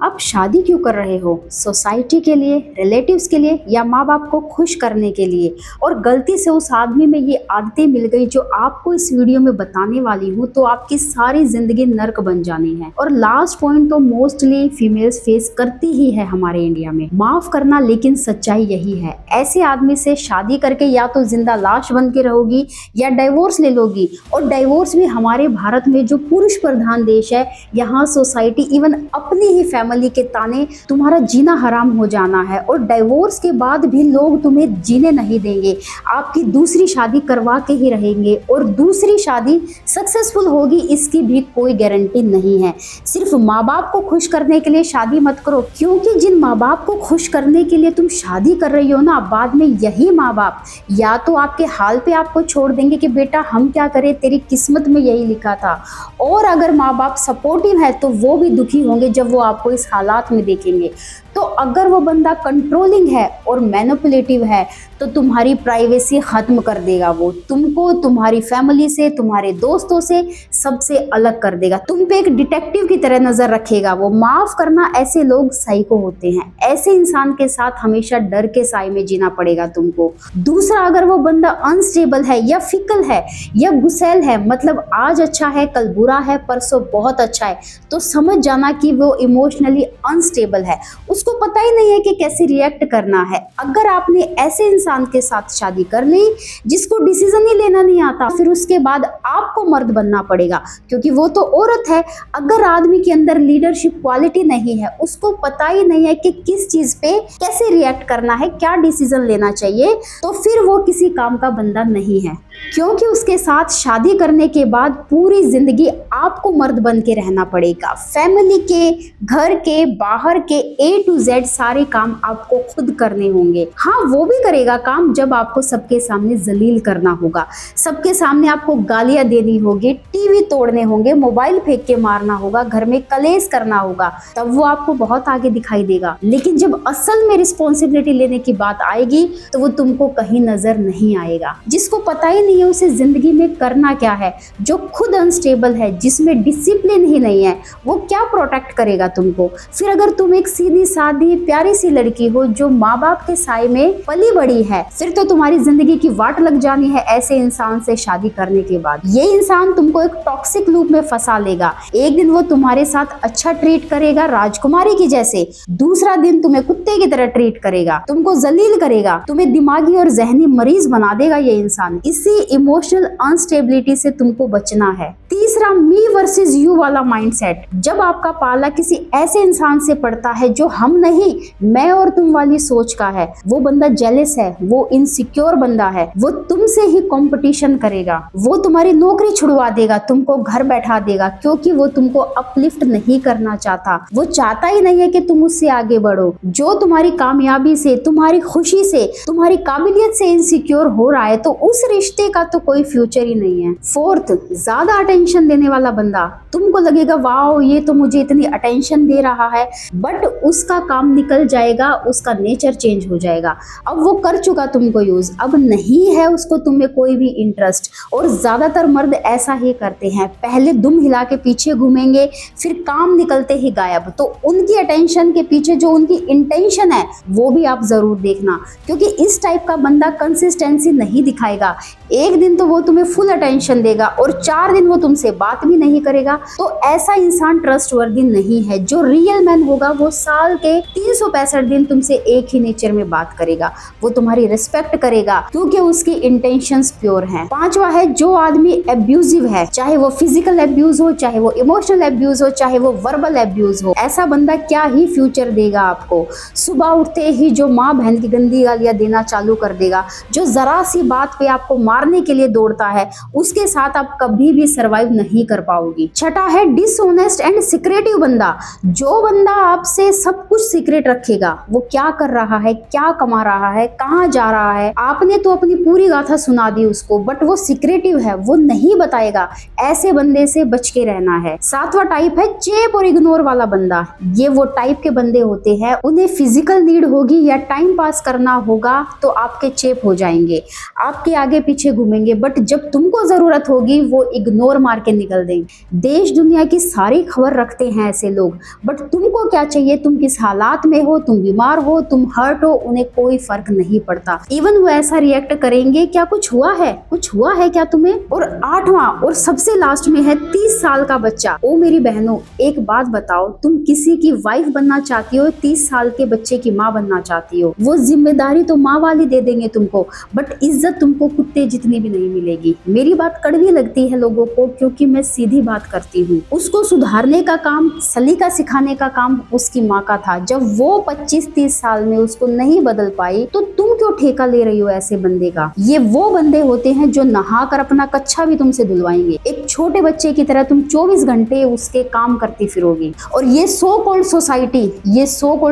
आप शादी क्यों कर रहे हो? सोसाइटी के लिए, रिलेटिव्स के लिए या माँ बाप को खुश करने के लिए? और गलती से उस आदमी में ये आदतें मिल गई जो आपको इस वीडियो में बताने वाली हूँ, तो आपकी सारी जिंदगी नर्क बन जानी है। और लास्ट पॉइंट तो मोस्टली फीमेल्स फेस करती ही है हमारे इंडिया में। माफ करना, लेकिन सच्चाई यही है, ऐसे आदमी से शादी करके या तो जिंदा लाश बन के रहोगी या डाइवोर्स ले लोगी। और डाइवोर्स भी हमारे भारत में, जो पुरुष प्रधान देश है, यहाँ सोसाइटी इवन अपनी ही फैमिली के ताने तुम्हारा जीना हराम हो जाना है। और डाइवोर्स के बाद भी लोग तुम्हें जीने नहीं देंगे, आपकी दूसरी शादी करवा के ही रहेंगे। और दूसरी शादी सक्सेसफुल होगी इसकी भी कोई गारंटी नहीं है। सिर्फ माँ बाप को खुश करने के लिए शादी मत करो, क्योंकि जिन माँ बाप को खुश करने के लिए तुम शादी कर रही हो ना, बाद में यही माँ बाप या तो आपके हाल पे आपको छोड़ देंगे कि बेटा हम क्या करें, तेरी किस्मत में यही लिखा था। और अगर माँ बाप सपोर्टिव है तो वो भी दुखी होंगे जब वो आपको इस हालात में देखेंगे। तो अगर वो बंदा कंट्रोलिंग है और मैनिपुलेटिव है तो तुम्हारी प्राइवेसी खत्म कर देगा। वो तुमको तुम्हारी फैमिली से, तुम्हारे दोस्तों से, सबसे अलग कर देगा। तुम पे एक डिटेक्टिव की तरह नजर रखेगा वो। माफ करना, ऐसे लोग साइको होते हैं। ऐसे इंसान के साथ हमेशा डर के साए में जीना पड़ेगा तुमको। दूसरा, अगर वो बंदा अनस्टेबल है या फिकल है या गुस्सैल है, मतलब आज अच्छा है कल बुरा है परसों बहुत अच्छा है, तो समझ जाना कि वो इमोशनली अनस्टेबल है। उसको पता ही नहीं है कि कैसे रिएक्ट करना है। अगर आपने ऐसे इंसान के साथ शादी कर ली जिसको डिसीजन ही लेना नहीं आता, फिर उसके बाद आपको मर्द बनना पड़ेगा, क्योंकि वो तो औरत है। अगर आदमी के अंदर लीडरशिप क्वालिटी नहीं है, उसको पता ही नहीं है कि किस चीज पे कैसे रिएक्ट करना है, क्या डिसीजन लेना चाहिए, तो फिर वो किसी काम का बंदा नहीं है। क्योंकि उसके साथ शादी करने के बाद पूरी जिंदगी आपको मर्द बन के रहना पड़ेगा। फैमिली के, घर के, बाहर के A to Z सारे काम आपको खुद करने होंगे। हाँ, वो भी करेगा काम जब आपको सबके सामने जलील करना होगा, सबके सामने आपको गालियां देनी होगी, टीवी तोड़ने होंगे, मोबाइल फेंक के मारना होगा, घर में कलेश करना होगा, तब वो आपको बहुत आगे दिखाई देगा। लेकिन जब असल में रिस्पॉन्सिबिलिटी लेने की बात आएगी तो वो तुमको कहीं नजर नहीं आएगा। जिसको पता ही नहीं है उसे जिंदगी में करना क्या है, जो खुद अनस्टेबल है, जिसमें डिसिप्लिन ही नहीं है, वो क्या प्रोटेक्ट करेगा तुमको। फिर अगर तुम एक सीधी सादी प्यारी सी लड़की हो जो माँ बाप के साए में पली बड़ी है, फिर तो तुम्हारी जिंदगी की वाट लग जानी है ऐसे इंसान से शादी करने के बाद। ये इंसान तुमको एक टॉक्सिक लूप में फंसा लेगा। एक दिन वो तुम्हारे साथ अच्छा ट्रीट करेगा राजकुमारी की जैसे, दूसरा दिन तुम्हें कुत्ते की तरह ट्रीट करेगा, तुमको जलील करेगा, तुम्हें दिमागी और जहनी मरीज बना देगा ये इंसान। इसी इमोशनल अनस्टेबिलिटी से तुमको बचना है। तीसरा, मी वर्सेस यू वाला माइंडसेट। जब आपका पाला किसी ऐसे इंसान से पड़ता है जो हम नहीं, मैं और तुम वाली सोच का है, वो बंदा जेलस है, वो इनसिक्योर बंदा है, वो तुमसे ही कंपटीशन करेगा, वो तुम्हारी नौकरी छुड़वा देगा, तुमको घर बैठा देगा, क्योंकि वो तुमको अपलिफ्ट नहीं करना चाहता। वो चाहता ही नहीं है कि तुम उससे आगे बढ़ो। जो तुम्हारी कामयाबी से, तुम्हारी खुशी से, तुम्हारी काबिलियत से इनसिक्योर हो रहा है, तो उस रिश्ते का तो कोई फ्यूचर ही नहीं है। फोर्थ, ज्यादा अटेंशन देने वाला बंदा। तुमको लगेगा वाओ ये तो मुझे इतनी अटेंशन दे रहा है, बट उसका काम निकल जाएगा, उसका नेचर चेंज हो जाएगा। अब वो कर चुका तुमको यूज, अब नहीं है उसको तुम्हें कोई भी इंटरेस्ट। और ज्यादातर मर्द ऐसा ही करते हैं, पहले दुम हिला के पीछे घूमेंगे, फिर काम निकलते ही गायब। तो उनकी अटेंशन के पीछे जो उनकी इंटेंशन है वो भी आप जरूर देखना, क्योंकि इस टाइप का बंदा कंसिस्टेंसी नहीं दिखाएगा। एक दिन तो वो तुम्हें फुल अटेंशन देगा और 4 दिन वो तुमसे बात भी नहीं करेगा। तो ऐसा इंसान ट्रस्टवर्दी नहीं है। जो रियल मैन होगा वो साल के 365 दिन तुमसे एक ही नेचर में बात करेगा, वो तुम्हारी रिस्पेक्ट करेगा, क्योंकि उसकी इंटेंशंस प्योर हैं। पांचवा है, जो आदमी एब्यूजिव है, चाहे वो फिजिकल एब्यूज हो, चाहे वो इमोशनल एब्यूज हो, चाहे वो वर्बल एब्यूज हो, ऐसा बंदा क्या ही फ्यूचर देगा आपको। सुबह उठते ही जो माँ बहन की गंदी गालियां देना चालू कर देगा, जो जरा सी बात पे आपको मारने के लिए दौड़ता है, उसके साथ आप कभी भी सरवाइव नहीं कर पाओगी। छठा है, डिसऑनेस्ट एंड सीक्रेटिव बंदा। जो बंदा आपसे सब कुछ सीक्रेट रखेगा? वो क्या कर रहा है, क्या कमा रहा है, कहाँ जा रहा है? आपने तो अपनी पूरी गाथा सुना दी उसको, बट वो सीक्रेटिव है, वो नहीं बताएगा। ऐसे बंदे से बच के रहना है। सातवां टाइप है चेप और इग्नोर वाला बंदा। ये वो टाइप के बंदे होते हैं, उन्हें फिजिकल नीड होगी या टाइम पास करना होगा तो आपके चेप हो जाएंगे, आपके आगे पीछे घूमेंगे, बट जब तुमको जरूरत होगी वो इग्नोर मार के निकल देंगे। देश दुनिया की सारी खबर रखते हैं ऐसे लोग, बट तुमको क्या चाहिए, तुम किस हालात में हो, तुम बीमार हो, तुम हर्ट हो, उन्हें कोई फर्क नहीं पड़ता। इवन वो ऐसा रिएक्ट करेंगे, क्या कुछ हुआ है, कुछ हुआ है क्या तुम्हें? और आठवां और सबसे लास्ट में है 30 साल का बच्चा। ओ मेरी बहनों, एक बात बताओ, तुम किसी की वाइफ बनना चाहती हो, 30 साल के बच्चे की माँ बनना चाहती हो? वो जिम्मेदारी तो माँ वाली दे देंगे तुमको, बट इज्जत तुमको कुत्ते जितनी भी नहीं मिलेगी। मेरी बात कड़वी लगती है लोगों को, क्योंकि मैं सीधी बात करती हूँ। उसको सुधारने का काम, सलीका सिखाने का काम उसकी माँ का था। जब वो 25-30 साल में उसको नहीं बदल पाई, तो तुम क्यों ठेका ले रही हो ऐसे बंदे का? ये वो बंदे होते हैं जो नहाकर अपना कच्छा भी तुमसे धुलवाएंगे। एक छोटे बच्चे की तरह तुम 24 घंटे उसके काम करती फिरोगी। और ये सो कॉल्ड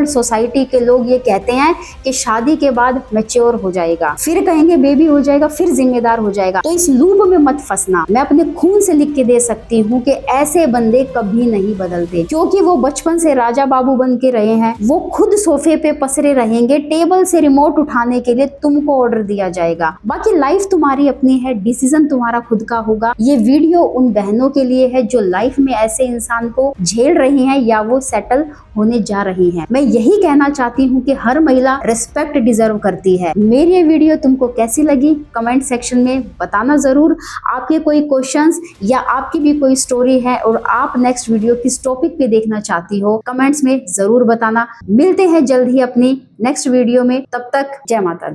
सोसाइटी के लोग ये कहते हैं कि शादी के बाद मैच्योर हो जाएगा, फिर कहेंगे बेबी हो जाएगा, फिर जिम्मेदार हो जाएगा। तो इस लूप में मत फंसना। मैं अपने खून से लिख के दे सकती हूँ कि ऐसे बंदे कभी नहीं बदलते, क्योंकि वो बचपन से राजा बाबू बन के रहे हैं। वो खुद सोफे पे पसरे रहेंगे, टेबल से रिमोट उठाने के लिए तुमको ऑर्डर दिया जाएगा। बाकी लाइफ तुम्हारी अपनी है, डिसीजन तुम्हारा खुद का होगा। ये वीडियो उन बहनों के लिए है जो लाइफ में ऐसे इंसान को झेल रही हैं या वो सेटल होने जा रही हैं। मैं यही कहना चाहती हूँ कि हर महिला रिस्पेक्ट डिजर्व करती है। मेरी ये वीडियो तुमको कैसी लगी कमेंट सेक्शन में बताना जरूर। आपके कोई क्वेश्चंस या आपकी भी कोई स्टोरी है और आप नेक्स्ट वीडियो किस टॉपिक पे देखना चाहती हो, कमेंट्स में जरूर बताना। मिलते हैं जल्द ही अपनी नेक्स्ट वीडियो में, तब तक जय माता दी।